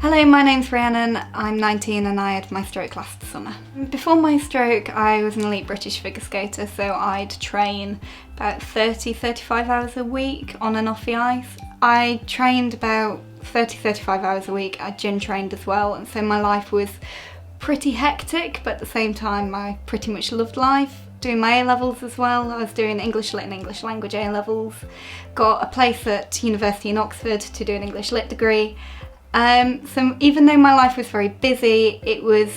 Hello, my name's Rhiannon, I'm 19 and I had my stroke last summer. Before my stroke I was an elite British figure skater, so I'd train about 30-35 hours a week on and off the ice. I trained about 30-35 hours a week, I gym trained as well, and so my life was pretty hectic, but at the same time I pretty much loved life. Doing my A-levels as well, I was doing English Lit and English Language A-levels, got a place at university in Oxford to do an English Lit degree. So even though my life was very busy, it was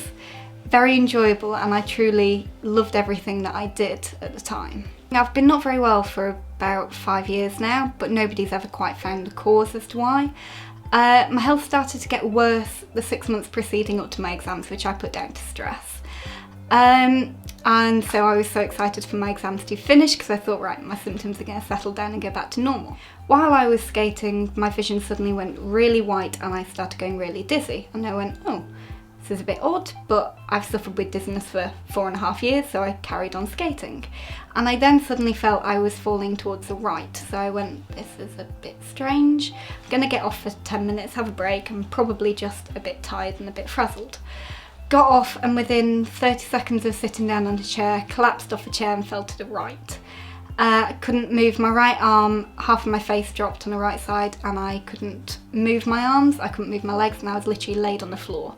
very enjoyable and I truly loved everything that I did at the time. I've been not very well for about 5 years now, but nobody's ever quite found the cause as to why. My health started to get worse the 6 months preceding up to my exams, which I put down to stress. And so I was so excited for my exams to finish because I thought, right, my symptoms are going to settle down and go back to normal. While I was skating, my vision suddenly went really white and I started going really dizzy. And I went, oh, this is a bit odd, but I've suffered with dizziness for 4.5 years, so I carried on skating. And I then suddenly felt I was falling towards the right. So I went, this is a bit strange. I'm going to get off for 10 minutes, have a break. I'm probably just a bit tired and a bit frazzled. Got off and within 30 seconds of sitting down on a chair, collapsed off a chair and fell to the right. I couldn't move my right arm, half of my face dropped on the right side and I couldn't move my arms, I couldn't move my legs, and I was literally laid on the floor.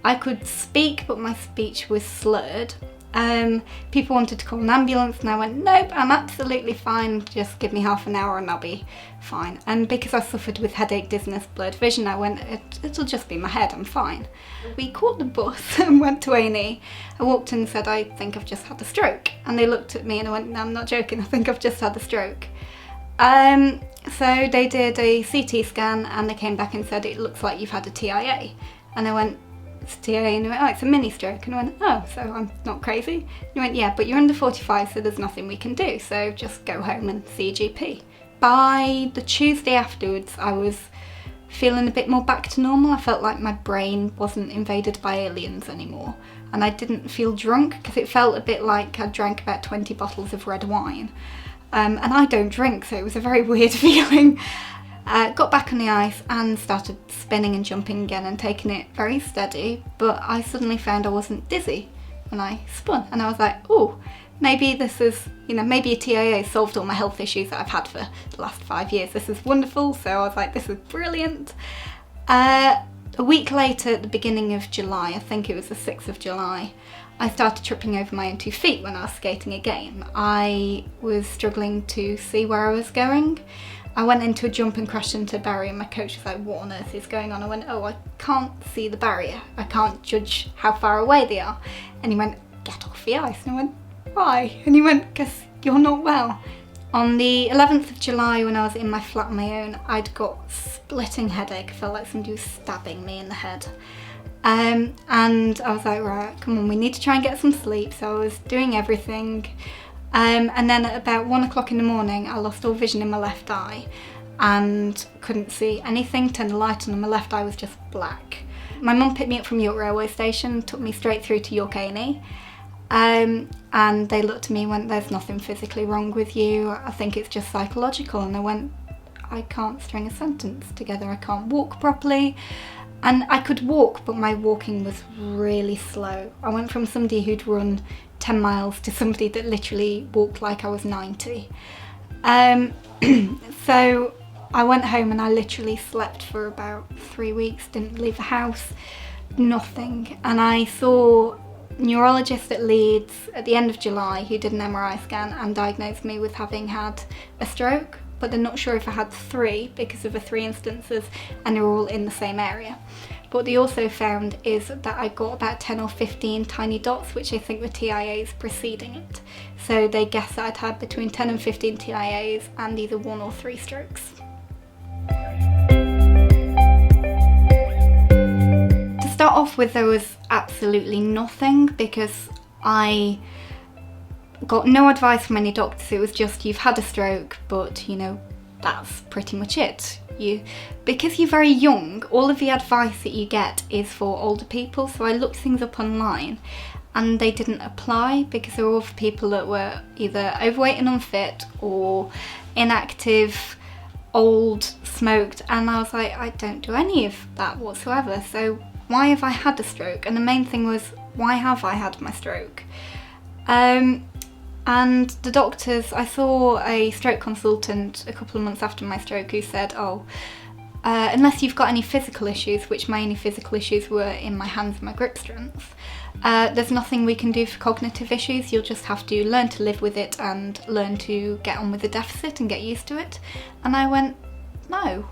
I could speak but my speech was slurred. People wanted to call an ambulance and I went, nope, I'm absolutely fine, just give me half an hour and I'll be fine. And because I suffered with headache, dizziness, blurred vision, I went, it'll just be my head, I'm fine. We caught the bus and went to A&E. I walked in and said, I think I've just had a stroke. And they looked at me and I went, no, I'm not joking, I think I've just had a stroke. So they did a CT scan and they came back and said, it looks like you've had a TIA. And I went, TIA, and he went, oh, it's a mini stroke, and I went, oh, so I'm not crazy? And he went, yeah, but you're under 45, so there's nothing we can do, so just go home and see a GP. By the Tuesday afterwards, I was feeling a bit more back to normal. I felt like my brain wasn't invaded by aliens anymore, and I didn't feel drunk, because it felt a bit like I drank about 20 bottles of red wine. And I don't drink, so it was a very weird feeling. Got back on the ice and started spinning and jumping again and taking it very steady, but I suddenly found I wasn't dizzy when I spun, and I was like, oh, maybe this is, maybe a TIA solved all my health issues that I've had for the last 5 years. This is wonderful. So I was like, this is brilliant. A week later, at the beginning of July, I think it was the 6th of July, I started tripping over my own 2 feet when I was skating again. I was struggling to see where I was going. I went into a jump and crashed into a barrier, and my coach was like, what on earth is going on? I went, oh, I can't see the barrier. I can't judge how far away they are. And he went, get off the ice. And I went, why? And he went, because you're not well. On the 11th of July, when I was in my flat on my own, I'd got splitting headache. I felt like somebody was stabbing me in the head. And I was like, right, come on, we need to try and get some sleep. So I was doing everything. And then at about 1 o'clock in the morning, I lost all vision in my left eye and couldn't see anything. Turned the light on and my left eye was just black. My mum picked me up from York railway station, took me straight through to York A&E. And they looked at me and went, there's nothing physically wrong with you. I think it's just psychological. And I went, I can't string a sentence together. I can't walk properly. And I could walk, but my walking was really slow. I went from somebody who'd run 10 miles to somebody that literally walked like I was 90. So I went home and I literally slept for about 3 weeks, didn't leave the house, nothing. And I saw a neurologist at Leeds at the end of July who did an MRI scan and diagnosed me with having had a stroke, but they're not sure if I had 3 because of the 3 instances and they're all in the same area. What they also found is that I got about 10 or 15 tiny dots, which I think were TIAs preceding it. So they guessed that I'd had between 10 and 15 TIAs and either 1 or 3 strokes. To start off with, there was absolutely nothing because I got no advice from any doctors. It was just, you've had a stroke, but that's pretty much it. Because you're very young, all of the advice that you get is for older people. So I looked things up online and they didn't apply because they were all for people that were either overweight and unfit or inactive old, smoked, and I was like, I don't do any of that whatsoever, so why have I had a stroke? And the main thing was, why have I had my stroke? And the doctors, I saw a stroke consultant a couple of months after my stroke who said, unless you've got any physical issues, which my only physical issues were in my hands and my grip strength, there's nothing we can do for cognitive issues. You'll just have to learn to live with it and learn to get on with the deficit and get used to it. And I went, no,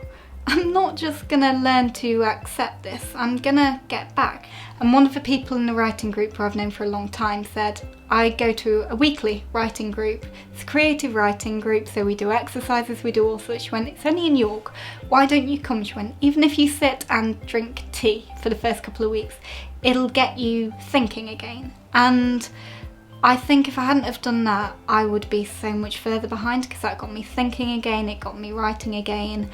I'm not just gonna learn to accept this, I'm gonna get back. And one of the people in the writing group who I've known for a long time said, I go to a weekly writing group. It's a creative writing group, so we do exercises, we do all sorts. She went, it's only in York, why don't you come? She went, even if you sit and drink tea for the first couple of weeks, it'll get you thinking again. And I think if I hadn't have done that, I would be so much further behind, because that got me thinking again, it got me writing again.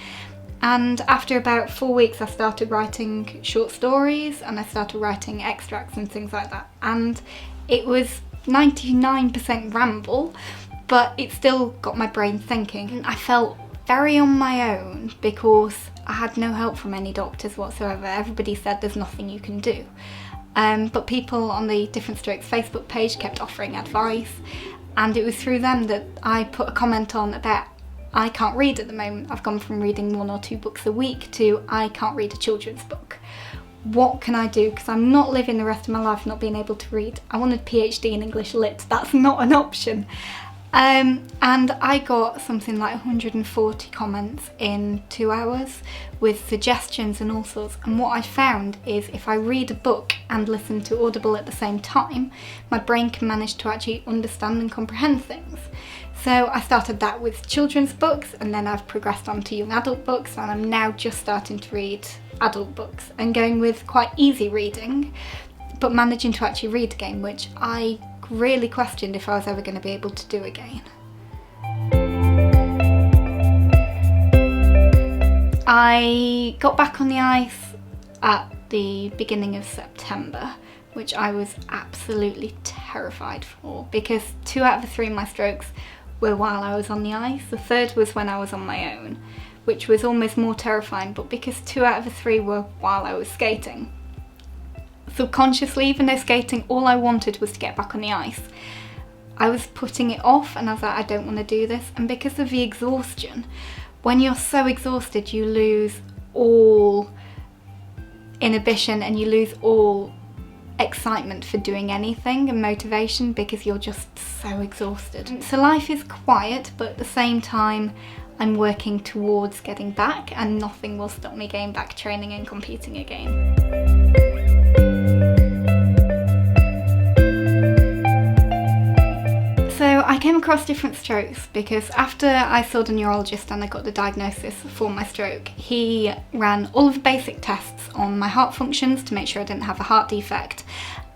And after about 4 weeks, I started writing short stories and I started writing extracts and things like that. And it was 99% ramble, but it still got my brain thinking. And I felt very on my own because I had no help from any doctors whatsoever. Everybody said there's nothing you can do. But people on the Different Strokes Facebook page kept offering advice, and it was through them that I put a comment on about I can't read at the moment. I've gone from reading 1 or 2 books a week to I can't read a children's book. What can I do? Because I'm not living the rest of my life not being able to read. I wanted a PhD in English Lit. That's not an option. And I got something like 140 comments in 2 hours with suggestions and all sorts. And what I found is if I read a book and listen to Audible at the same time, my brain can manage to actually understand and comprehend things. So I started that with children's books, and then I've progressed on to young adult books, and I'm now just starting to read adult books and going with quite easy reading, but managing to actually read again, which I really questioned if I was ever going to be able to do again. I got back on the ice at the beginning of September, which I was absolutely terrified for, because 2 out of the 3 of my strokes were while I was on the ice. The third was when I was on my own, which was almost more terrifying, but because 2 out of the 3 were while I was skating, subconsciously, even though skating, all I wanted was to get back on the ice, I was putting it off, and I was like, I don't want to do this. And because of the exhaustion, when you're so exhausted, you lose all inhibition and you lose all excitement for doing anything and motivation, because you're just so exhausted. So life is quiet, but at the same time I'm working towards getting back, and nothing will stop me getting back training and competing again. So I came across Different Strokes because after I saw the neurologist and I got the diagnosis for my stroke, he ran all of the basic tests on my heart functions to make sure I didn't have a heart defect,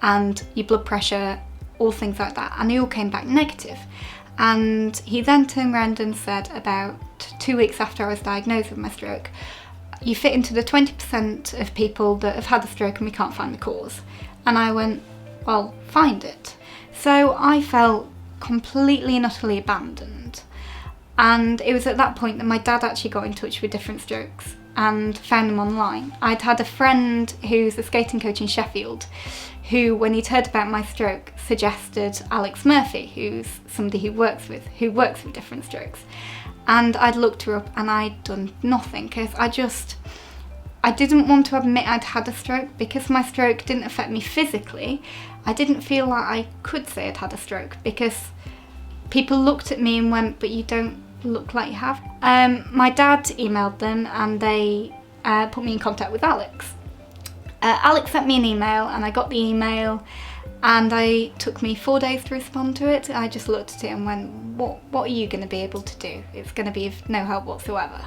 and your blood pressure, all things like that, and they all came back negative. And he then turned around and said, about 2 weeks after I was diagnosed with my stroke, you fit into the 20% of people that have had a stroke and we can't find the cause. And I went, well, find it. So I felt completely and utterly abandoned. And it was at that point that my dad actually got in touch with Different Strokes and found them online. I'd had a friend who's a skating coach in Sheffield who, when he'd heard about my stroke, suggested Alex Murphy, who's somebody who works with Different Strokes. And I'd looked her up and I'd done nothing, because I didn't want to admit I'd had a stroke. Because my stroke didn't affect me physically, I didn't feel like I could say I'd had a stroke, because people looked at me and went, but you don't look like you have. My dad emailed them and they put me in contact with Alex. Alex sent me an email and I got the email, and it took me 4 days to respond to it. I just looked at it and went, what are you going to be able to do? It's going to be of no help whatsoever.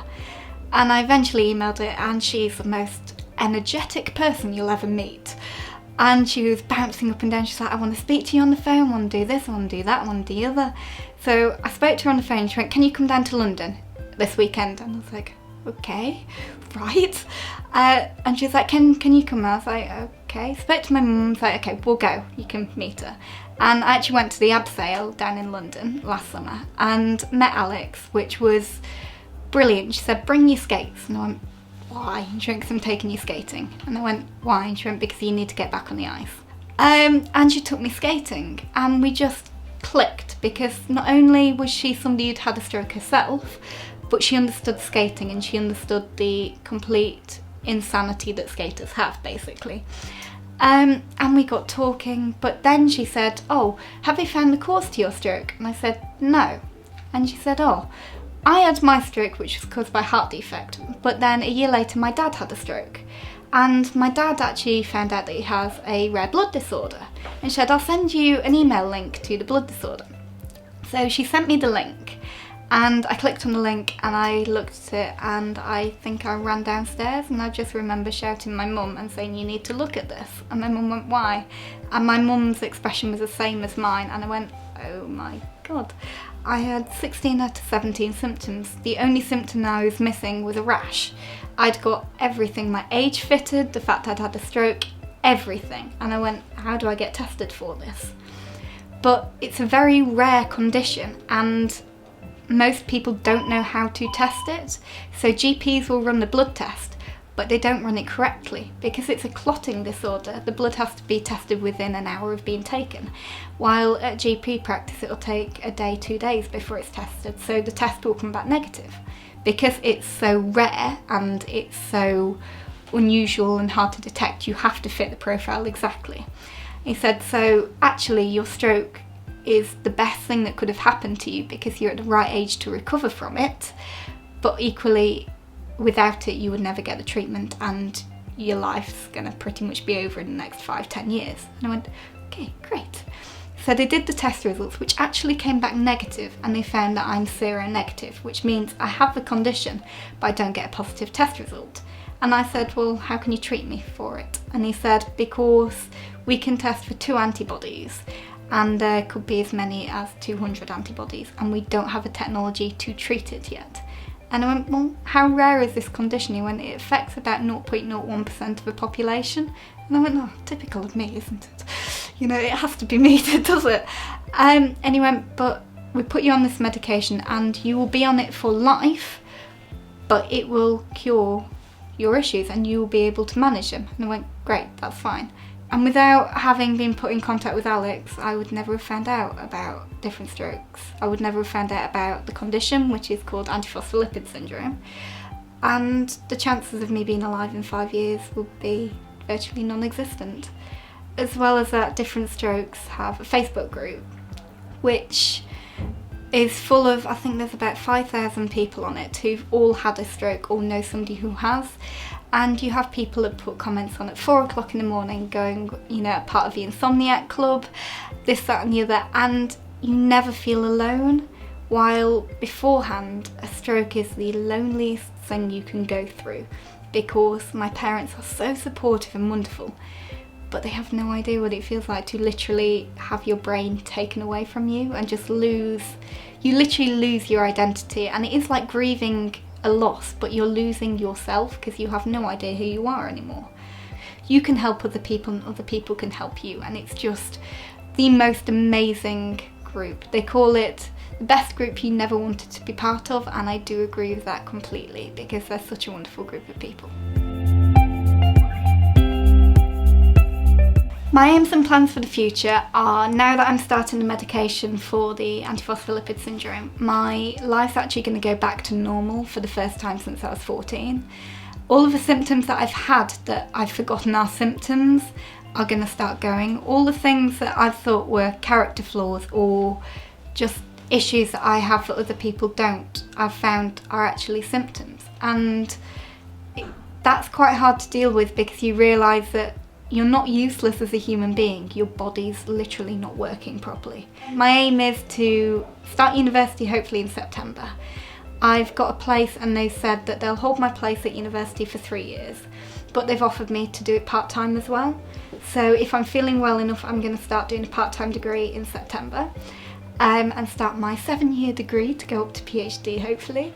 And I eventually emailed it, and she's the most energetic person you'll ever meet. And she was bouncing up and down. She's like, I want to speak to you on the phone, I want to do this, I want to do that, I want to do the other. So I spoke to her on the phone. She went, can you come down to London this weekend? And I was like, okay, right. And she was like, can you come? And I was like, okay. Spoke to my mum, I was like, okay, we'll go, you can meet her. And I actually went to the abseil down in London last summer and met Alex, which was brilliant. She said, bring your skates. And I went, why? And she went, because I'm taking you skating. And I went, why? And she went, because you need to get back on the ice. And she took me skating, and we just clicked, because not only was she somebody who'd had a stroke herself, but she understood skating, and she understood the complete insanity that skaters have, basically. And we got talking, but then she said, oh, have they found the cause to your stroke? And I said, no. And she said, oh, I had my stroke, which was caused by heart defect, but then a year later my dad had a stroke. And my dad actually found out that he has a rare blood disorder. And she said, I'll send you an email link to the blood disorder. So she sent me the link, and I clicked on the link and I looked at it, and I think I ran downstairs, and I just remember shouting at my mum and saying, you need to look at this. And my mum went, why? And my mum's expression was the same as mine, and I went, oh my God. I had 16 out of 17 symptoms. The only symptom I was missing was a rash. I'd got everything, my age fitted, the fact I'd had a stroke, everything. And I went, how do I get tested for this? But it's a very rare condition, and most people don't know how to test it. So GPs will run the blood test, but they don't run it correctly, because it's a clotting disorder. The blood has to be tested within an hour of being taken, while at GP practice it'll take a day, 2 days before it's tested, so the test will come back negative. Because it's so rare and it's so unusual and hard to detect, you have to fit the profile exactly. He said, so actually your stroke is the best thing that could have happened to you, because you're at the right age to recover from it, but equally without it you would never get the treatment, and your life's gonna pretty much be over in the next 5-10 years. And I went, okay, great. So they did the test results, which actually came back negative, and they found that I'm seronegative, which means I have the condition but I don't get a positive test result. And I said, well, how can you treat me for it? And he said, because we can test for 2 antibodies, and there could be as many as 200 antibodies, and we don't have a technology to treat it yet. And I went, well, how rare is this condition? He went, it affects about 0.01% of the population. And I went, oh, typical of me, isn't it? You know, it has to be me that does it. And he went, but we put you on this medication and you will be on it for life, but it will cure your issues and you will be able to manage them. And I went, great, that's fine. And without having been put in contact with Alex, I would never have found out about different strokes. I would never have found out about the condition, which is called Antiphospholipid Syndrome. And the chances of me being alive in 5 years would be virtually non-existent. As well as that, different strokes have a Facebook group, which is full of, I think there's about 5,000 people on it who've all had a stroke or know somebody who has. And you have people that put comments on at 4 o'clock in the morning going, you know, part of the Insomniac Club, this, that and the other, and you never feel alone. While beforehand, a stroke is the loneliest thing you can go through, because my parents are so supportive and wonderful, but they have no idea what it feels like to literally have your brain taken away from you and just you literally lose your identity. And it is like grieving a loss, but you're losing yourself because you have no idea who you are anymore. You can help other people and other people can help you, and it's just the most amazing group. They call it the best group you never wanted to be part of, and I do agree with that completely, because they're such a wonderful group of people. My aims and plans for the future are, now that I'm starting the medication for the antiphospholipid syndrome, my life's actually going to go back to normal for the first time since I was 14. All of the symptoms that I've had that I've forgotten are symptoms are going to start going. All the things that I've thought were character flaws or just issues that I have that other people don't, I've found are actually symptoms. And that's quite hard to deal with, because you realise that you're not useless as a human being, your body's literally not working properly. My aim is to start university hopefully in September. I've got a place and they said that they'll hold my place at university for 3 years, but they've offered me to do it part-time as well. So if I'm feeling well enough, I'm going to start doing a part-time degree in September and start my 7-year degree to go up to PhD hopefully.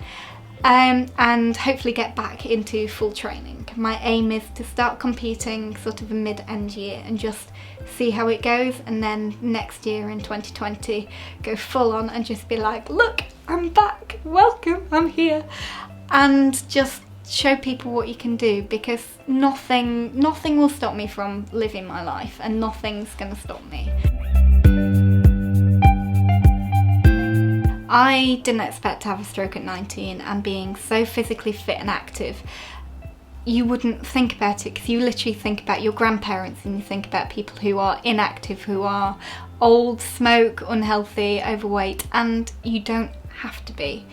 And hopefully get back into full training. My aim is to start competing sort of a mid-end year and just see how it goes, and then next year in 2020 go full on and just be like, look, I'm back, welcome, I'm here. And just show people what you can do, because nothing will stop me from living my life, and nothing's gonna stop me. I didn't expect to have a stroke at 19, and being so physically fit and active, you wouldn't think about it, because you literally think about your grandparents and you think about people who are inactive, who are old, smoke, unhealthy, overweight, and you don't have to be.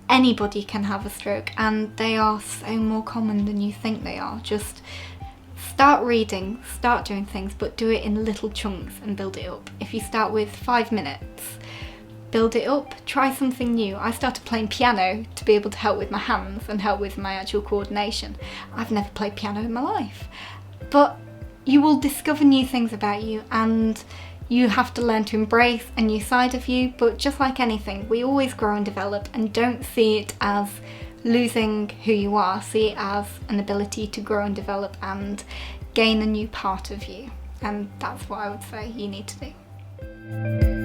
Anybody can have a stroke, and they are so more common than you think they are. Just start reading, start doing things, but do it in little chunks and build it up. If you start with 5 minutes, build it up, try something new. I started playing piano to be able to help with my hands and help with my actual coordination. I've never played piano in my life. But you will discover new things about you, and you have to learn to embrace a new side of you. But just like anything, we always grow and develop, and don't see it as losing who you are. See it as an ability to grow and develop and gain a new part of you. And that's what I would say you need to do.